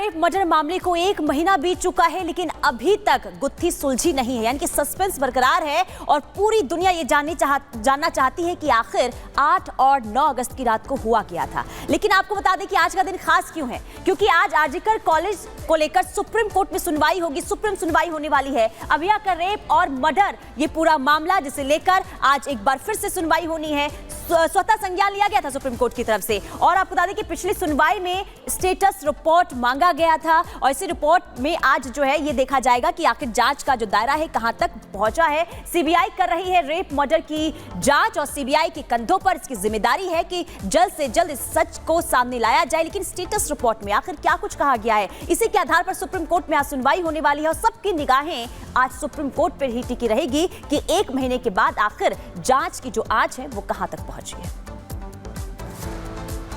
Rape murder मामले को 1 महीना बीत चुका है, लेकिन अभी तक गुत्थी सुलझी नहीं है, यानी कि सस्पेंस बरकरार है और पूरी दुनिया ये जानना चाहती है कि आखिर 8 और 9 अगस्त की रात को हुआ क्या था। लेकिन आपको बता दें कि आज का दिन खास क्यों है, क्योंकि आज आरजीकर कॉलेज को लेकर सुप्रीम कोर्ट में सुनवाई होगी, सुप्रीम सुनवाई होने वाली है। अभिया का रेप और मर्डर ये पूरा मामला, जिसे लेकर आज एक बार फिर से सुनवाई होनी है, स्वतः संज्ञान लिया गया था सुप्रीम कोर्ट की तरफ से। और आपको बता दें कि पिछली सुनवाई में स्टेटस रिपोर्ट मांगा गया था और इसी रिपोर्ट में आज जो है ये देखा जाएगा कि आखिर जांच का जो दायरा है कहां तक पहुंचा है। सीबीआई कर रही है रेप मर्डर की जांच और सीबीआई के कंधों पर इसकी जिम्मेदारी है कि जल्द से जल्द इस सच को सामने लाया जाए। लेकिन स्टेटस रिपोर्ट में आखिर क्या कुछ कहा गया है, इसी के आधार पर सुप्रीम कोर्ट में आज सुनवाई होने वाली है और सबकी निगाहें आज सुप्रीम कोर्ट पर ही टिकी रहेगी कि 1 महीने के बाद आखिर जांच की जो आंच है वो कहां तक पहुंची है।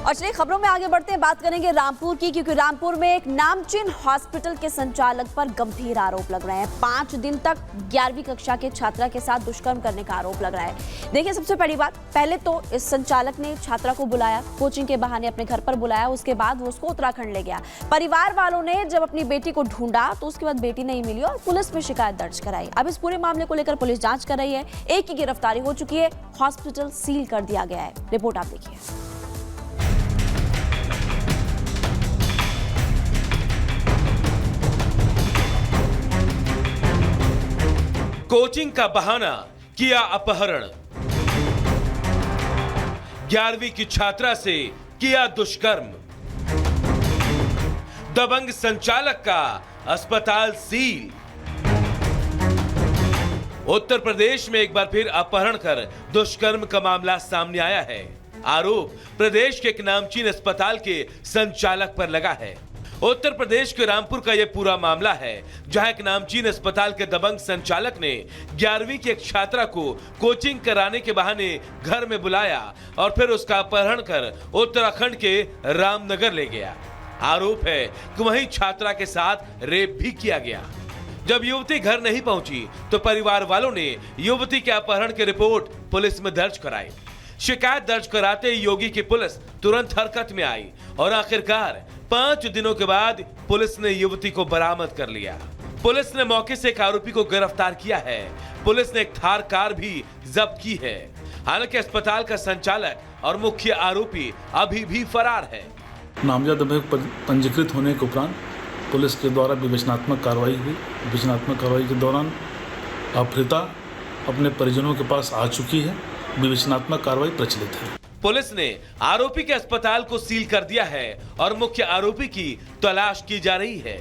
और चलिए खबरों में आगे बढ़ते हैं, बात करेंगे रामपुर की, क्योंकि रामपुर में एक नामचीन हॉस्पिटल के संचालक पर गंभीर आरोप लग रहे हैं। 5 दिन तक 11वीं कक्षा के छात्रा के साथ दुष्कर्म करने का आरोप लग रहा है। देखिए, सबसे पहली बात, पहले तो इस संचालक ने छात्रा को बुलाया, कोचिंग के बहाने अपने घर पर बुलाया, उसके बाद वो उसको उत्तराखंड ले गया। परिवार वालों ने जब अपनी बेटी को ढूंढा तो उसके बाद बेटी नहीं मिली और पुलिस में शिकायत दर्ज कराई। अब इस पूरे मामले को लेकर पुलिस जांच कर रही है। एक की गिरफ्तारी हो चुकी है, हॉस्पिटल सील कर दिया गया है। रिपोर्ट आप देखिए। कोचिंग का बहाना, किया अपहरण, 11वीं की छात्रा से किया दुष्कर्म, दबंग संचालक का अस्पताल सील। उत्तर प्रदेश में एक बार फिर अपहरण कर दुष्कर्म का मामला सामने आया है। आरोप प्रदेश के एक नामचीन अस्पताल के संचालक पर लगा है। उत्तर प्रदेश के रामपुर का यह पूरा मामला है, जहां एक नामचीन अस्पताल के दबंग संचालक ने 11वीं की एक छात्रा को कोचिंग कराने के बहाने घर में बुलाया और फिर उसका अपहरण कर उत्तराखंड के रामनगर ले गया। आरोप है कि वहीं छात्रा के साथ रेप भी किया गया। जब युवती घर नहीं पहुंची तो परिवार वालों ने युवती के अपहरण की रिपोर्ट पुलिस में दर्ज कराई। शिकायत दर्ज कराते ही योगी की पुलिस तुरंत हरकत में आई और आखिरकार 5 दिनों के बाद पुलिस ने युवती को बरामद कर लिया। पुलिस ने मौके से एक आरोपी को गिरफ्तार किया है। पुलिस ने एक थार कार भी जब्त की है। हालांकि अस्पताल का संचालक और मुख्य आरोपी अभी भी फरार है। नामजद अभियुक्त पंजीकृत होने के उपरांत पुलिस के द्वारा विवेचनात्मक कार्रवाई हुई। विवेचनात्मक कार्रवाई के दौरान अपहृता अपने परिजनों के पास आ चुकी है। विवेचनात्मक कार्रवाई प्रचलित है। पुलिस ने आरोपी के अस्पताल को सील कर दिया है और मुख्य आरोपी की तलाश की जा रही है।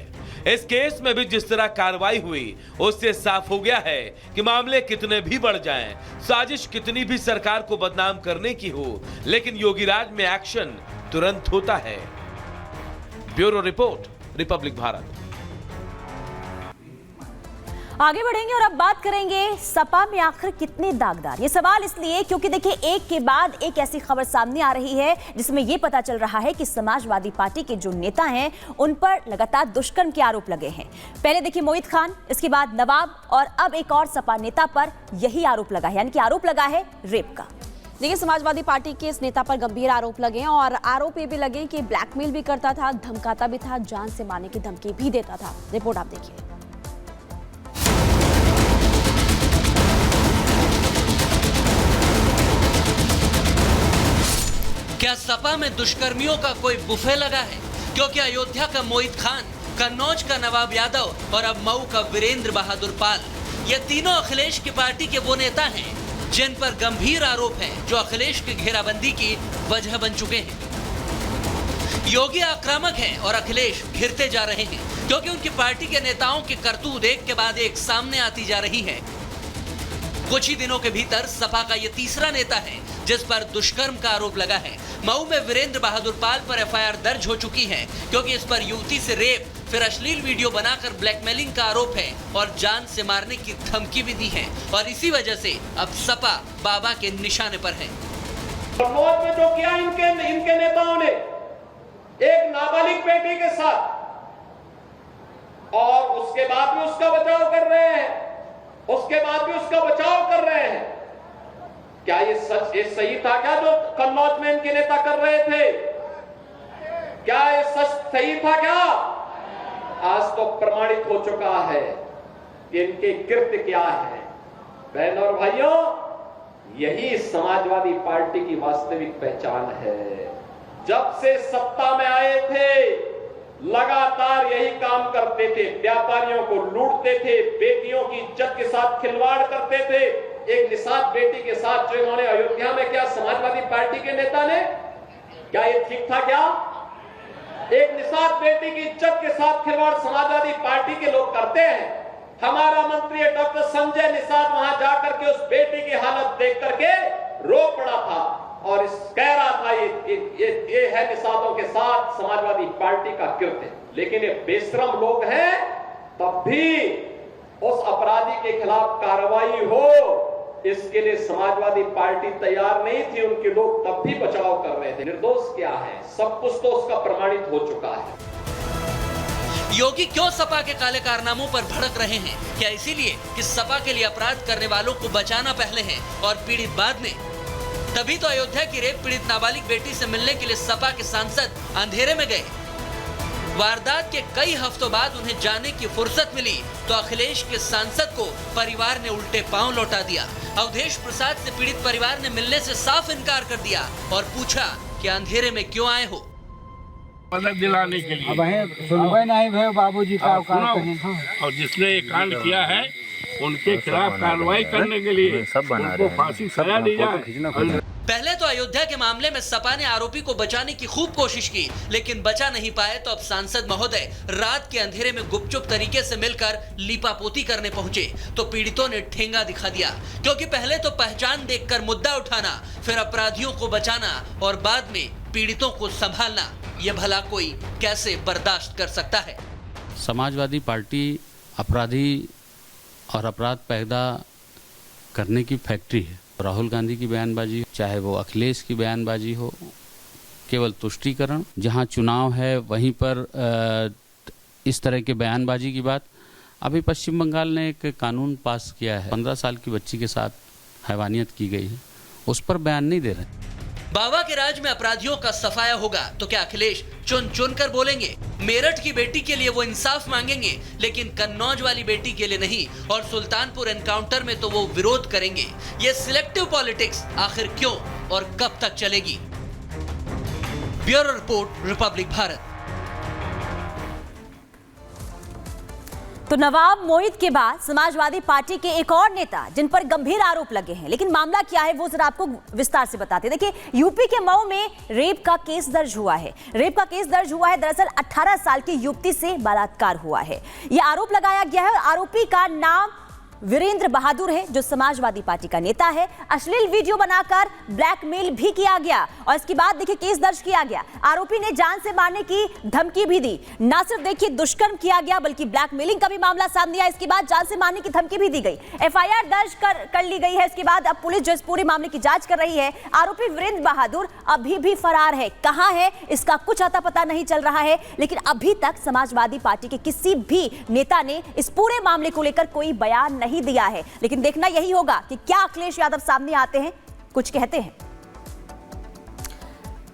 इस केस में भी जिस तरह कार्रवाई हुई उससे साफ हो गया है कि मामले कितने भी बढ़ जाएं, साजिश कितनी भी सरकार को बदनाम करने की हो, लेकिन योगीराज में एक्शन तुरंत होता है। Bureau report, Republic Bharat. आगे बढ़ेंगे और अब बात करेंगे सपा में आखिर कितने दागदार। ये सवाल इसलिए क्योंकि देखिए, एक के बाद एक ऐसी खबर सामने आ रही है जिसमें यह पता चल रहा है कि समाजवादी पार्टी के जो नेता हैं उन पर लगातार दुष्कर्म के आरोप लगे हैं। पहले देखिए मोहित खान, इसके बाद नवाब और अब एक और सपा नेता पर यही आरोप लगा है, यानी कि आरोप लगा है रेप का। देखिए, समाजवादी पार्टी के इस नेता पर गंभीर आरोप लगे हैं और आरोप ये भी लगे कि ब्लैकमेल भी करता था, धमकाता भी था, जान से मारने की धमकी भी देता था। रिपोर्ट आप देखिए। क्या सपा में दुष्कर्मियों का कोई बुफे लगा है? क्योंकि अयोध्या का मोहित खान, कन्नौज का नवाब यादव और अब मऊ का वीरेंद्र बहादुर पाल, ये तीनों अखिलेश की पार्टी के वो नेता हैं जिन पर गंभीर आरोप हैं, जो अखिलेश की घेराबंदी की वजह बन चुके हैं। योगी आक्रामक हैं और अखिलेश घिरते जा रहे हैं, क्योंकि उनकी पार्टी के नेताओं की करतूत एक के बाद एक सामने आती जा रही है। कुछ ही दिनों के भीतर सपा का ये तीसरा नेता है जिस पर दुष्कर्म का आरोप लगा है। मऊ में वीरेंद्र बहादुर पाल पर एफआईआर दर्ज हो चुकी है, क्योंकि इस पर युवती से रेप, फिर अश्लील वीडियो बनाकर ब्लैकमेलिंग का आरोप है और जान से मारने की धमकी भी दी है। और इसी वजह से अब सपा बाबा के निशाने पर है। कन्नौज में जो किया इनके नेताओं ने एक नाबालिग बेटी के साथ, और उसके बाद भी उसका बचाव कर रहे हैं, क्या ये सही था क्या जो कन्नौज में इनके नेता कर रहे थे? क्या ये सच सही था क्या? आज तो प्रमाणित हो चुका है कि इनके कृत्य क्या है। बहनों और भाइयों, यही समाजवादी पार्टी की वास्तविक पहचान है। जब से सत्ता में आए थे लगातार यही काम करते थे, व्यापारियों को लूटते थे, बेटियों की इज्जत के साथ खिलवाड़ करते थे। एक निषाद बेटी के साथ जो इन्होंने अयोध्या में किया समाजवादी पार्टी के नेता ने, क्या ये ठीक था? क्या एक निषाद बेटी की इज्जत के साथ खिलवाड़ समाजवादी पार्टी के लोग करते हैं? हमारा मंत्री डॉक्टर संजय निषाद वहां जाकर के उस बेटी की हालत देख करके रो पड़ा था और कह रहा था ये है निषादों के साथ समाजवादी पार्टी का कृत्य। लेकिन ये बेशरम लोग हैं, तब भी उस अपराधी के खिलाफ कार्रवाई हो इसके लिए समाजवादी पार्टी तैयार नहीं थी। उनके लोग तब भी बचाव कर रहे थे। निर्दोष क्या है? सब कुछ तो उसका प्रमाणित हो चुका है। योगी क्यों सपा के काले कारनामों पर भड़क रहे हैं? क्या इसीलिए कि सपा के लिए अपराध करने वालों को बचाना पहले है और पीड़ित बाद में? तभी तो अयोध्या की रेप पीड़ित नाबालिग बेटी से मिलने के लिए सपा के सांसद अंधेरे में गए। वारदात के कई हफ्तों बाद उन्हें जाने की फुर्सत मिली तो अखिलेश के सांसद को परिवार ने उल्टे पांव लौटा दिया। अवधेश प्रसाद से पीड़ित परिवार ने मिलने से साफ इनकार कर दिया और पूछा कि अंधेरे में क्यों आए हो। मदद दिलाने के लिए। सुनवाई नहीं भैया बाबूजी का औकात कहीं। और जिसने ये कांड किया है उनके खिलाफ कार्रवाई करने के लिए उनको फांसी सजा दी जाए। पहले तो अयोध्या के मामले में सपा ने आरोपी को बचाने की खूब कोशिश की, लेकिन बचा नहीं पाए तो अब सांसद महोदय रात के अंधेरे में गुपचुप तरीके से मिलकर लीपापोती करने पहुंचे तो पीड़ितों ने ठेंगा दिखा दिया। क्योंकि पहले तो पहचान देखकर मुद्दा उठाना, फिर अपराधियों को बचाना और बाद में पीड़ितों को संभालना, ये भला कोई कैसे बर्दाश्त कर सकता है? समाजवादी पार्टी अपराधी और अपराध पैदा करने की फैक्ट्री है। राहुल गांधी की बयानबाजी, चाहे वो अखिलेश की बयानबाजी हो, केवल तुष्टीकरण। जहां चुनाव है वहीं पर इस तरह के बयानबाजी की बात। अभी पश्चिम बंगाल ने एक कानून पास किया है, 15 साल की बच्ची के साथ हैवानियत की गई है, उस पर बयान नहीं दे रहे। बाबा के राज में अपराधियों का सफाया होगा तो क्या अखिलेश चुन चुन कर बोलेंगे? मेरठ की बेटी के लिए वो इंसाफ मांगेंगे, लेकिन कन्नौज वाली बेटी के लिए नहीं। और सुल्तानपुर एनकाउंटर में तो वो विरोध करेंगे। ये सिलेक्टिव पॉलिटिक्स आखिर क्यों और कब तक चलेगी? Bureau report, Republic Bharat. तो नवाब मोहित के बाद समाजवादी पार्टी के एक और नेता जिन पर गंभीर आरोप लगे हैं, लेकिन मामला क्या है वो जरा आपको विस्तार से बताते हैं। देखिए, यूपी के मऊ में रेप का केस दर्ज हुआ है। दरअसल 18 साल की युवती से बलात्कार हुआ है। यह आरोप लगाया गया है और आरोपी का नाम वीरेंद्र बहादुर है, जो समाजवादी पार्टी का नेता है। अश्लील वीडियो बनाकर ब्लैकमेल भी किया गया और इसके बाद देखिए केस दर्ज किया गया। आरोपी ने जान से मारने की धमकी भी दी। ना सिर्फ देखिए दुष्कर्म किया गया बल्कि ब्लैकमेलिंग का भी मामला सामने आया। इसके बाद जान से मारने की धमकी भी दी गई। एफआईआर दर्ज कर ली गई है। इसके बाद अब पुलिस जो इस पूरे मामले की जांच कर रही है। आरोपी वीरेंद्र बहादुर अभी भी फरार है। कहां है इसका कुछ अता पता नहीं चल रहा है, लेकिन अभी तक समाजवादी पार्टी के किसी भी नेता ने इस पूरे मामले को लेकर कोई बयान नहीं दिया है। लेकिन देखना यही होगा कि क्या अखिलेश यादव सामने आते हैं, कुछ कहते हैं।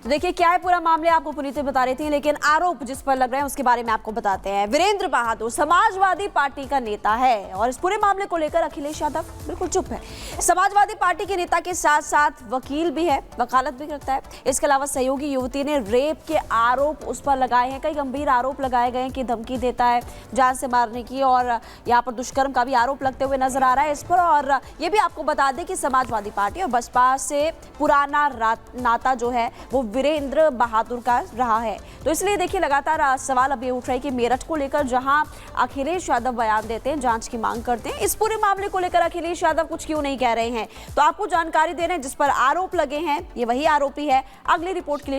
तो देखिए क्या है पूरा मामला, आपको पुनीत बता रही थी, लेकिन आरोप जिस पर लग रहे हैं उसके बारे में आपको बताते हैं। वीरेंद्र बहादुर समाजवादी पार्टी का नेता है और इस पूरे मामले को लेकर अखिलेश यादव बिल्कुल चुप है। समाजवादी पार्टी के नेता के साथ साथ वकील भी है, वकालत भी करता है। इसके अलावा सहयोगी युवती ने रेप के आरोप उस पर लगाए हैं। कई गंभीर आरोप लगाए गए हैं कि धमकी देता है जान से मारने की, और यहाँ पर दुष्कर्म का भी आरोप लगते हुए नजर आ रहा है इस पर। और ये भी आपको बता दें कि समाजवादी पार्टी और बसपा से पुराना नाता जो है वो वीरेंद्र बहादुर का रहा है। तो इसलिए देखिए लगातार सवाल अब ये उठ रहा है कि मेरठ को लेकर जहां अखिलेश यादव बयान देते हैं, जांच की मांग करते हैं, इस पूरे मामले को लेकर अखिलेश यादव कुछ क्यों नहीं कह रहे हैं। तो आपको जानकारी दे रहे हैं जिस पर आरोप लगे हैं ये वही आरोपी है। अगली रिपोर्ट के लिए